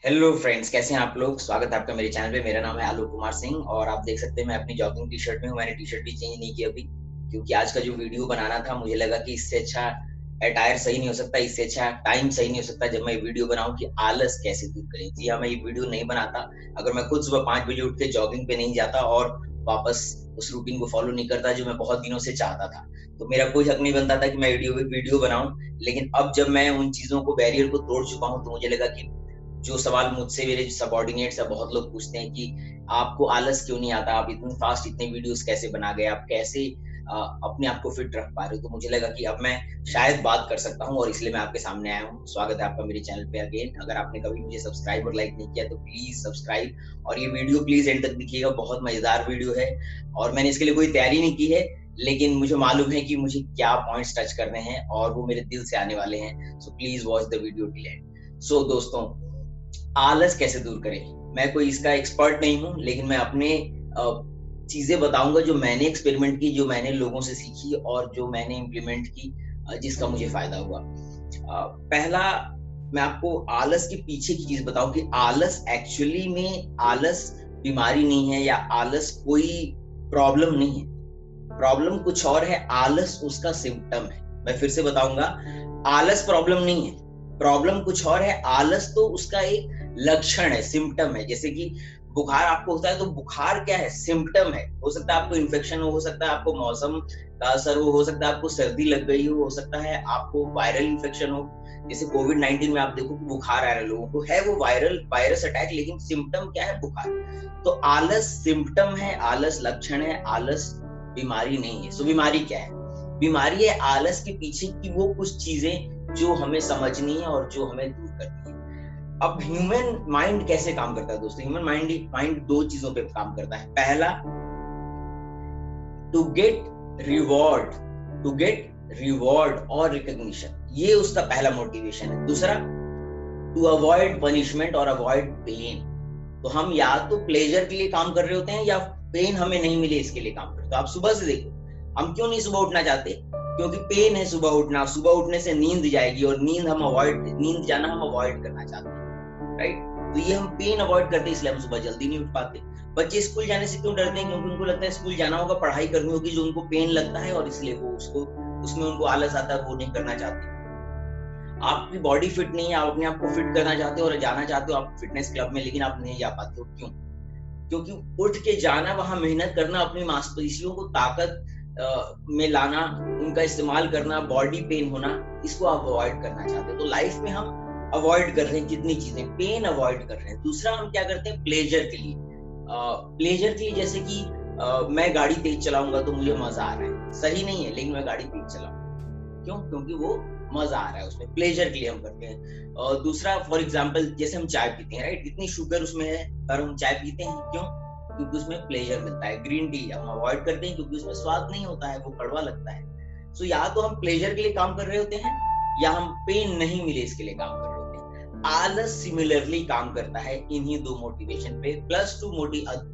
Hello friends, कैसे हैं आप लोग। स्वागत है आपका मेरे चैनल पे। मेरा नाम है आलोक कुमार सिंह और आप देख सकते हैं मैं अपनी जॉगिंग टी शर्ट में हूँ। मैंने टी शर्ट भी चेंज नहीं की अभी, क्योंकि आज का जो वीडियो बनाना था मुझे लगा कि इससे अच्छा अटायर सही नहीं हो सकता, इससे अच्छा टाइम सही नहीं हो सकता जब मैं ये वीडियो बनाऊं कि आलस कैसे दूर करें। जी हाँ, मैं ये वीडियो नहीं बनाता अगर मैं खुद सुबह 5 बजे उठ के जॉगिंग पे नहीं जाता और वापस उस रूटीन को फॉलो नहीं करता जो मैं बहुत दिनों से चाहता था। तो मेरा कोई हक नहीं बनता था कि मैं वीडियो बनाऊं। लेकिन अब जब मैं उन चीजों को, बैरियर को तोड़ चुका हूं, तो मुझे लगा कि जो सवाल मुझसे मेरे सबॉर्डिनेट्स है, बहुत लोग पूछते हैं कि आपको आलस क्यों नहीं आता, आप इतनी फास्ट इतने वीडियोस कैसे बना गए, आप कैसे अपने आप को फिट रख पा रहे हो। तो मुझे लगा कि अब मैं शायद बात कर सकता हूँ और इसलिए मैं आपके सामने आया हूँ। स्वागत है आपका मेरे चैनल पे अगेन। अगर आपने कभी मुझे सब्सक्राइब और लाइक नहीं किया तो प्लीज सब्सक्राइब और ये वीडियो प्लीज एंड तक देखिएगा, बहुत मजेदार वीडियो है। और मैंने इसके लिए कोई तैयारी नहीं की है, लेकिन मुझे मालूम है कि मुझे क्या पॉइंट्स टच करने हैं और वो मेरे दिल से आने वाले हैं। So please watch the video till end. So दोस्तों, आलस कैसे दूर करें। मैं कोई इसका एक्सपर्ट नहीं हूँ, लेकिन मैं अपने चीजें बताऊंगा जो मैंने एक्सपेरिमेंट की, जो मैंने लोगों से सीखी और जो मैंने इम्प्लीमेंट की, जिसका मुझे फायदा हुआ। पहला, मैं आपको आलस के पीछे की चीज बताऊं कि आलस एक्चुअली में, आलस बीमारी नहीं है या आलस कोई प्रॉब्लम नहीं है। प्रॉब्लम कुछ और है, आलस उसका सिम्टम है। मैं फिर से बताऊंगा, आलस प्रॉब्लम नहीं है, प्रॉब्लम कुछ और है। आलस तो उसका एक लक्षण है, सिम्टम है। जैसे कि बुखार आपको होता है तो बुखार क्या है, सिम्टम है। हो सकता है आपको इन्फेक्शन हो सकता है आपको मौसम का असर हो सकता है आपको सर्दी लग गई हो सकता है आपको वायरल इन्फेक्शन हो। जैसे कोविड-19 में आप देखो कि बुखार आ रहा है लोगों को, है वो वायरल वायरस अटैक, लेकिन सिम्टम क्या है, बुखार। तो आलस सिम्टम है, आलस लक्षण है, आलस बीमारी नहीं है। सो बीमारी क्या है? बीमारी है आलस के पीछे की वो कुछ चीजें जो हमें समझनी है और जो हमें दूर करनी है। अब ह्यूमन माइंड कैसे काम करता है दोस्तों? ह्यूमन माइंड माइंड दो चीजों पे काम करता है। पहला, to get reward, to get reward और रिकॉग्निशन, ये उसका पहला मोटिवेशन है। दूसरा, टू अवॉइड पनिशमेंट और अवॉइड पेन। तो हम या तो प्लेजर के लिए काम कर रहे होते हैं या पेन हमें नहीं मिले इसके लिए काम करते हैं। तो आप सुबह से देखो, हम क्यों नहीं सुबह उठना चाहते? क्योंकि पेन है सुबह उठना, सुबह उठने से नींद जाएगी और नींद जाना हम अवॉइड करना चाहते हैं, राइट? तो ये हम पेन अवॉइड करते हैं, इसलिए हम सुबह जल्दी नहीं उठ पाते। बच्चे स्कूल जाने से क्यों डरते हैं? क्योंकि उनको लगता है स्कूल जाना होगा, पढ़ाई करनी होगी, जो उनको पेन लगता है, और इसलिए वो उसमें उनको आलस आता है, वो नहीं करना चाहते। आपकी बॉडी फिट नहीं है, आप अपने आप को फिट करना चाहते हो और जाना चाहते हो आप फिटनेस क्लब में, लेकिन आप नहीं जा पाते हो। क्यों? क्योंकि उठ के जाना, वहां मेहनत करना, अपनी मांसपेशियों को ताकत में लाना, उनका इस्तेमाल करना, बॉडी पेन होना, इसको आप अवॉइड करना चाहते हो। तो लाइफ में हम अवॉइड कर रहे हैं कितनी चीजें, पेन अवॉइड कर रहे हैं। दूसरा, हम क्या करते हैं, प्लेजर के लिए। प्लेजर के लिए, जैसे कि मैं गाड़ी तेज चलाऊंगा तो मुझे मजा आ रहा है, सही नहीं है, लेकिन मैं गाड़ी तेज चलाऊंगा। क्यों? क्योंकि वो मजा आ रहा है, उसमें प्लेजर के लिए हम करते हैं। और दूसरा, फॉर एग्जांपल, जैसे हम चाय पीते हैं, राइट? इतनी शुगर उसमें है पर हम चाय पीते हैं, क्यों? क्योंकि उसमें प्लेजर मिलता है। ग्रीन टी हम अवॉइड करते हैं क्योंकि उसमें स्वाद नहीं होता है, वो कड़वा लगता है। सो या तो हम प्लेजर के लिए काम कर रहे होते हैं या हम पेन नहीं मिले इसके लिए काम कर रहे होते हैं। आलस सिमिलरली काम करता है इन्हीं दो मोटिवेशन पे, plus two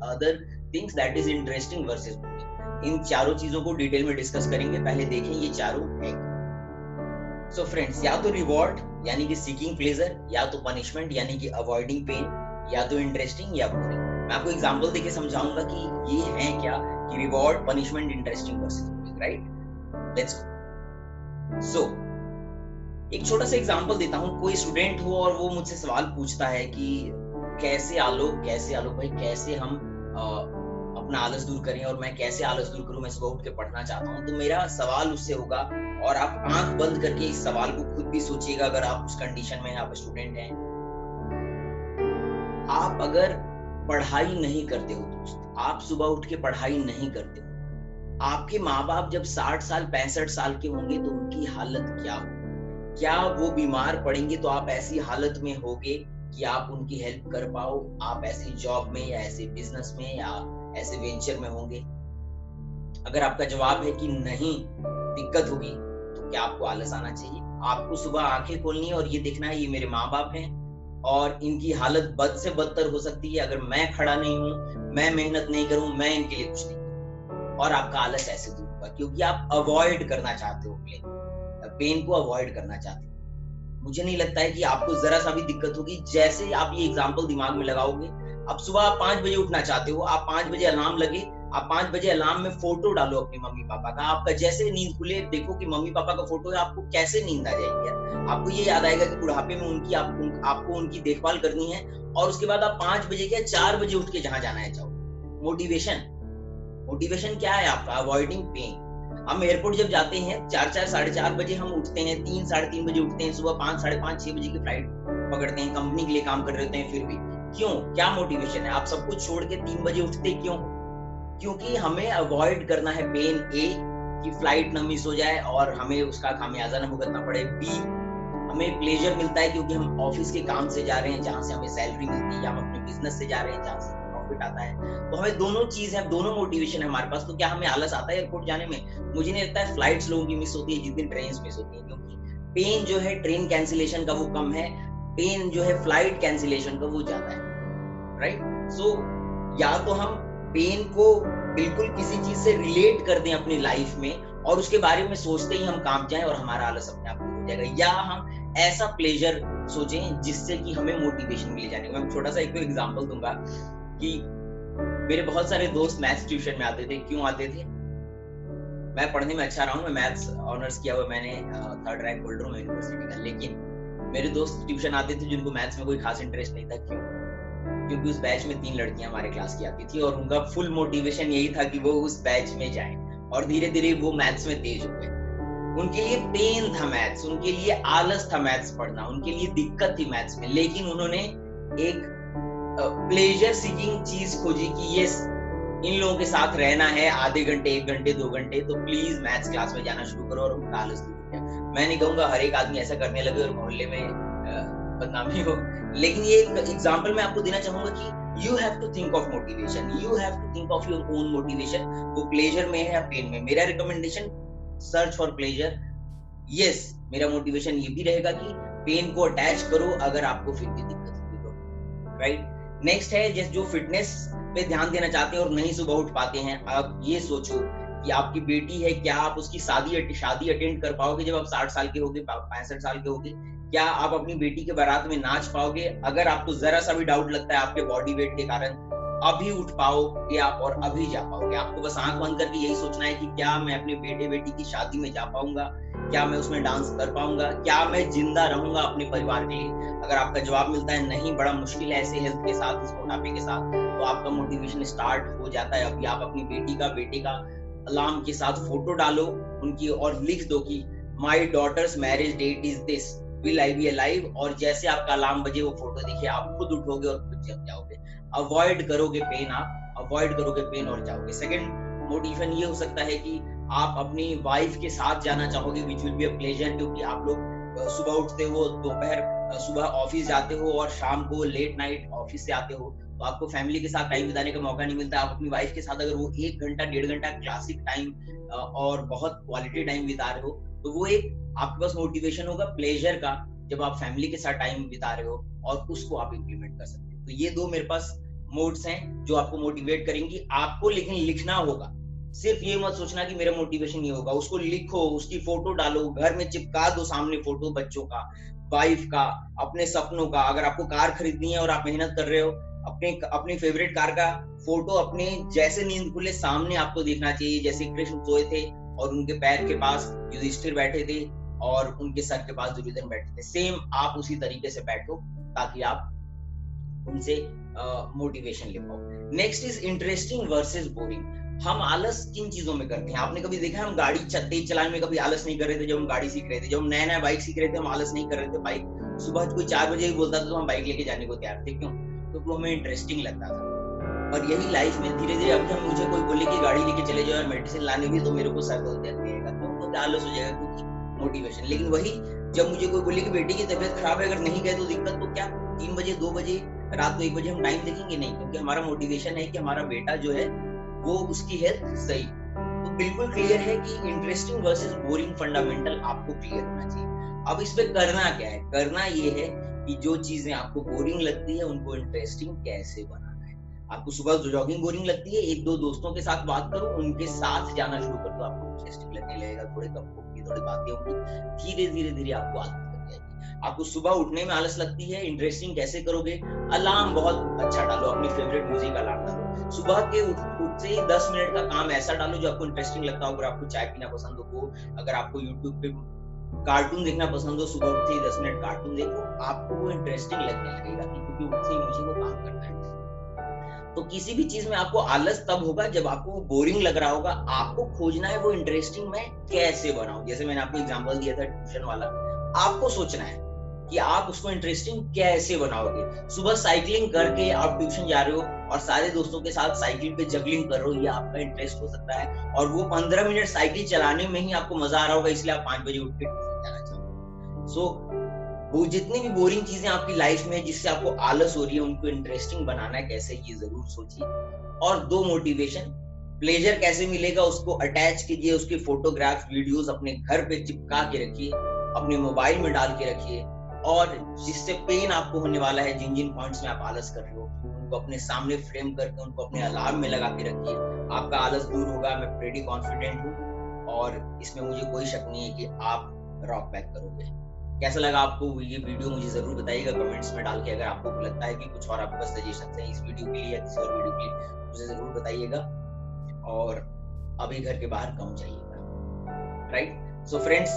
other things, that is interesting versus boring. इन चारों चीजों को डिटेल में डिस्कस करेंगे। पहले देखें ये चारों है। सो फ्रेंड्स, या तो रिवॉर्ड यानी कि सीकिंग प्लेजर, या तो पनिशमेंट यानी कि अवॉइडिंग पेन, या तो इंटरेस्टिंग या बोरिंग। मैं आपको एग्जांपल देके समझाऊंगा कि ये है क्या, कि reward, punishment, interesting versus boring, right? Let's go. So एक छोटा सा एग्जांपल देता हूँ। कोई स्टूडेंट हो और वो मुझसे सवाल पूछता है कि कैसे आलोक भाई, कैसे हम अपना आलस दूर करें और मैं कैसे आलस दूर करूं, मैं सुबह उठ के पढ़ना चाहता हूं। तो मेरा सवाल उससे होगा, और आप आंख बंद करके इस सवाल को खुद भी सोचिएगा अगर आप उस कंडीशन में हैं, आप स्टूडेंट हैं। आप अगर पढ़ाई नहीं करते हो दोस्त, आप सुबह उठ के पढ़ाई नहीं करते हो, आपके माँ बाप जब 60 साल 65 साल के होंगे तो उनकी हालत क्या होगी? क्या वो बीमार पड़ेंगे तो आप ऐसी हालत में होगे कि आप उनकी हेल्प कर पाओ? आप ऐसी जॉब में या ऐसे बिजनेस में या ऐसे वेंचर में होंगे? अगर आपका जवाब है कि नहीं, दिक्कत होगी, तो क्या आपको आलस आना चाहिए? आपको सुबह आंखें खोलनी है और ये देखना है ये मेरे माँ बाप हैं और इनकी हालत बद से बदतर हो सकती है अगर मैं खड़ा नहीं हूँ, मैं मेहनत नहीं करूँ, मैं इनके लिए कुछ नहीं करूँ। और आपका आलस ऐसे दूर होगा क्योंकि आप अवॉइड करना चाहते हो पेन को अवॉइड करना चाहते हो। मुझे नहीं लगता है कि आपको जरा सा भी दिक्कत होगी। जैसे आप ये एग्जांपल दिमाग में लगाओगे, अब सुबह आप 5 बजे उठना चाहते हो, आप 5 बजे अलार्म लगे, आप 5 बजे अलार्म में फोटो डालो अपने मम्मी पापा का, आपका जैसे नींद खुले देखो कि मम्मी पापा का फोटो है, आपको कैसे नींद आ जाएगी यार। आपको ये याद आएगा कि बुढ़ापे में आपको उनकी देखभाल करनी है, और उसके बाद आप 5 बजे क्या 4 बजे उठ के जहां जाना है जाओ। मोटिवेशन क्या है आपका? Avoiding pen. हम एयरपोर्ट जब जाते हैं 4 साढ़े 4 बजे हम उठते हैं, 3 साढ़े 3 बजे उठते हैं, सुबह 5 साढ़े 5 6 बजे की फ्लाइट पकड़ते हैं, कंपनी के लिए काम कर रहे होते हैं, फिर भी क्यों? क्या मोटिवेशन है? आप सब कुछ छोड़ के 3 बजे उठते क्यों? क्योंकि हमें अवॉइड करना है पेन, ए कि फ्लाइट ना मिस हो जाए और हमें उसका खामियाजा ना भुगतना पड़े, बी हमें प्लेजर मिलता है क्योंकि हम ऑफिस के काम से जा रहे हैं जहां से हमें सैलरी मिलती है, या हम अपने बिजनेस से जा रहे हैं जहां से प्रॉफिट आता है। तो हमें दोनों चीज है, दोनों मोटिवेशन है हमारे पास। तो क्या हमें आलस आता है एयरपोर्ट जाने में? मुझे नहीं लगता है। फ्लाइट्स लोगों की मिस होती है जिस दिन ट्रेन मिस होती है, क्योंकि पेन जो है ट्रेन कैंसिलेशन का वो कम है, पेन जो है फ्लाइट कैंसिलेशन का वो ज्यादा है, राइट? सो या तो हम पेन को बिल्कुल किसी चीज से रिलेट कर दें अपनी लाइफ में, और उसके बारे में सोचते ही हम काम जाएं और हमारा आलस अपने आप हो जाएगा, या हम ऐसा प्लेजर सोचें जिससे कि हमें मोटिवेशन मिले जाने का। मैं छोटा सा एक एग्जांपल दूंगा कि मेरे बहुत सारे दोस्त मैथ्स ट्यूशन में आते थे। क्यों आते थे? मैं पढ़ने में अच्छा रहा हूँ, मैं मैथ्स ऑनर्स किया हुआ, मैंने 3rd रैंक होल्डर हूँ यूनिवर्सिटी का, लेकिन मेरे दोस्त ट्यूशन आते थे जिनको मैथ्स में कोई खास इंटरेस्ट नहीं था। क्यों? क्योंकि उस बैच में 3 लड़कियां हमारे क्लास की आती थी और उनका फुल मोटिवेशन यही था कि वो उस बैच में जाएं, और धीरे धीरे वो मैथ्स में तेज हो गए। उनके लिए पेन था मैथ्स, उनके लिए आलस था मैथ्स पढ़ना, उनके लिए दिक्कत थी मैथ्स में, लेकिन उन्होंने एक प्लेजर सीकिंग चीज खोजी कि ये इन लोगों के साथ रहना है आधे घंटे 1 घंटे 2 घंटे, तो प्लीज मैथ्स क्लास में जाना शुरू करो और उनका आलस दूर हो गया। मैं नहीं कहूंगा हर एक आदमी ऐसा करने लगे और मोहल्ले में बदनामी हो, लेकिन ये एक एग्जांपल मैं आपको देना चाहूंगा कि you have to think of motivation, you have to think of your own motivation. वो प्लेजर में है या पेन में। मेरा recommendation, search for pleasure. Yes, मेरा मोटिवेशन ये भी रहेगा कि पेन को अटैच करो अगर आपको फिर भी दिक्कत होगी तो, राइट? नेक्स्ट है जैसे जो फिटनेस पे ध्यान देना चाहते हैं और नहीं सुबह उठ पाते हैं, आप ये सोचो कि आपकी बेटी है, क्या आप उसकी शादी अटेंड कर पाओगे जब आप 60 साल के होगे, 65 साल के होगे? क्या आप अपनी बेटी के बारात में नाच पाओगे? अगर आपको जरा सा भी डाउट लगता है आपके बॉडी वेट के कारण, अभी उठ पाओगे आप और अभी जा पाओगे। आपको बस आंख बंद करके यही सोचना है कि क्या मैं अपने बेटे बेटी की शादी में जा पाऊंगा, क्या मैं उसमें डांस कर पाऊंगा, क्या मैं जिंदा रहूंगा अपने परिवार के लिए? अगर आपका जवाब मिलता है नहीं, बड़ा मुश्किल है ऐसे हेल्थ के साथ, इस मोटापे के साथ, तो आपका मोटिवेशन स्टार्ट हो जाता है। अभी आप अपनी बेटी का बेटे का अलार्म के साथ फोटो डालो उनकी और लिख दो कि my daughter's marriage date is this, will I be alive, और जैसे आपका अलार्म बजे वो फोटो देखिए आप खुद उठोगे और खुद जग जाओगे। अवॉइड करोगे पेन, आप अवॉइड करोगे पेन और जाओगे। सेकंड मोटिवेशन ये हो सकता है कि आप अपनी वाइफ के साथ जाना चाहोगे, which will be a pleasure, क्योंकि आप लोग सुबह उठते हो, दोपहर सुबह ऑफिस जाते हो और शाम को लेट नाइट ऑफिस से आते हो, तो आपको फैमिली के साथ टाइम बिताने का मौका नहीं मिलता। आप अपनी वाइफ के साथ अगर वो 1 घंटा 1.5 घंटा क्लासिक टाइम और बहुत क्वालिटी टाइम बिता रहे हो, तो वो एक आपके पास मोटिवेशन होगा प्लेजर का, जब आप फैमिली के साथ टाइम बिता रहे हो, और उसको आप इम्प्लीमेंट कर सकते हो। तो ये 2 मेरे पास मोड्स हैं जो आपको मोटिवेट करेंगी आपको, लेकिन लिखना होगा। सिर्फ ये मत सोचना कि मेरा मोटिवेशन ये होगा, उसको लिखो, उसकी फोटो डालो, घर में चिपका दो सामने फोटो बच्चों का, वाइफ का, अपने सपनों का। अगर आपको कार खरीदनी है और आप मेहनत कर रहे हो, अपनी फेवरेट कार का फोटो अपने जैसे नींद खुले सामने आपको देखना चाहिए, जैसे कृष्ण सोए थे और उनके पैर के पास युधिष्ठिर बैठे थे और उनके सर के पास दुर्योधन बैठे थे। सेम आप उसी तरीके से बैठो ताकि आप उनसे मोटिवेशन ले पाओ। Next is interesting versus boring. हम आलस किन चीजों में करते हैं? आपने कभी देखा है हम गाड़ी तेज चलाने में कभी आलस नहीं कर रहे थे? जब हम गाड़ी सीख रहे थे, जब हम नया बाइक सीख रहे थे, हम आलस नहीं कर रहे थे। बाइक सुबह कोई 4 बजे ही बोलता था तो हम बाइक लेके जाने को तैयार थे। क्यों? क्योंकि हमें इंटरेस्टिंग लगता था। और यही लाइफ में धीरे धीरे अभी हम, मुझे कोई बोले कि गाड़ी लेके चले जाओ और मेडिसिन लाने भी, तो मेरे को सर दर्द रहेगा, तो आलस हो जाएगा क्योंकि मोटिवेशन। लेकिन वही जब मुझे कोई बोले कि बेटी की तबीयत खराब है, अगर नहीं गए तो दिक्कत, तो क्या 3 बजे 2 बजे रात को 1 बजे हम टाइम देखेंगे? नहीं, क्योंकि हमारा मोटिवेशन है कि हमारा बेटा जो है वो उसकी हेल्थ सही। तो बिल्कुल क्लियर है कि इंटरेस्टिंग वर्सेस बोरिंग फंडामेंटल आपको क्लियर होना चाहिए। अब इस पे करना क्या है? करना ये है कि जो चीजें आपको बोरिंग लगती है उनको इंटरेस्टिंग कैसे बनाना है। आपको सुबह जॉगिंग बोरिंग लगती है, 1-2 दोस्तों के साथ बात करो, उनके साथ जाना शुरू कर दो, आपको इंटरेस्टिंग लगने लगेगा। थोड़े गप की थोड़ी बातें होंगी, धीरे धीरे आपको आदत लग जाएगी। आपको सुबह उठने में आलस लगती है, इंटरेस्टिंग कैसे करोगे? अलार्म बहुत अच्छा डालो, अपनी फेवरेट म्यूजिक अलार्म डालो। सुबह के उठते ही 10 मिनट का काम ऐसा डालो जो आपको इंटरेस्टिंग लगता हो। अगर आपको चाय पीना पसंद हो वो, अगर आपको यूट्यूब पे कार्टून देखना पसंद हो, सुबह उठते ही 10 मिनट कार्टून देखो, आपको वो इंटरेस्टिंग लगने लगेगा क्योंकि उठते ही मुझे वो काम करना है। तो किसी भी चीज में आपको आलस तब होगा जब आपको वो बोरिंग लग रहा होगा। आपको खोजना है वो इंटरेस्टिंग मैं कैसे बनाऊं। जैसे मैंने आपको एग्जांपल दिया था ट्यूशन वाला, आपको सोचना है कि आप उसको इंटरेस्टिंग कैसे बनाओगे। सुबह साइकिलिंग करके आप ट्यूशन जा रहे हो और सारे दोस्तों के साथ साइकिल पे जगलिंग कर रहे हो, ये आपका इंटरेस्ट हो सकता है और वो 15 मिनट साइकिल चलाने में ही आपको मजा आ रहा होगा, इसलिए आप 5 बजे उठ के ट्यूशन जाना चाहोगे। सो वो जितनी भी बोरिंग चीजें आपकी लाइफ में जिससे आपको आलस हो रही है, उनको इंटरेस्टिंग बनाना है कैसे, ये जरूर सोचिए। और 2 मोटिवेशन, प्लेजर कैसे मिलेगा उसको अटैच कीजिए, उसके फोटोग्राफ वीडियोस अपने घर पे चिपका के रखिए, अपने मोबाइल में डाल के रखिए। और जिससे पेन आपको होने वाला है, जिन जिन पॉइंट्स में आप आलस कर रहे हो, उनको अपने सामने फ्रेम करके उनको अपने अलार्म में लगा के रखिए। आपका आलस दूर होगा, मैं प्रेटी कॉन्फिडेंट हूँ और इसमें मुझे कोई शक नहीं है कि आप रॉक बैक करोगे। कैसा लगा आपको ये वीडियो, मुझे जरूर बताइएगा कमेंट्स में डाल के। अगर आपको लगता है कि कुछ और आपके पास सजेशन है इस वीडियो के लिए या किसी और वीडियो के लिए, मुझे जरूर बताइएगा। और अभी घर के बाहर कम जाइएगा, राइट। सो फ्रेंड्स,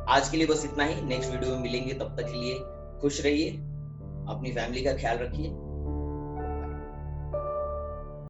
आज के लिए बस इतना ही। नेक्स्ट वीडियो में मिलेंगे, तब तक के लिए खुश रहिए, अपनी फैमिली का ख्याल रखिए।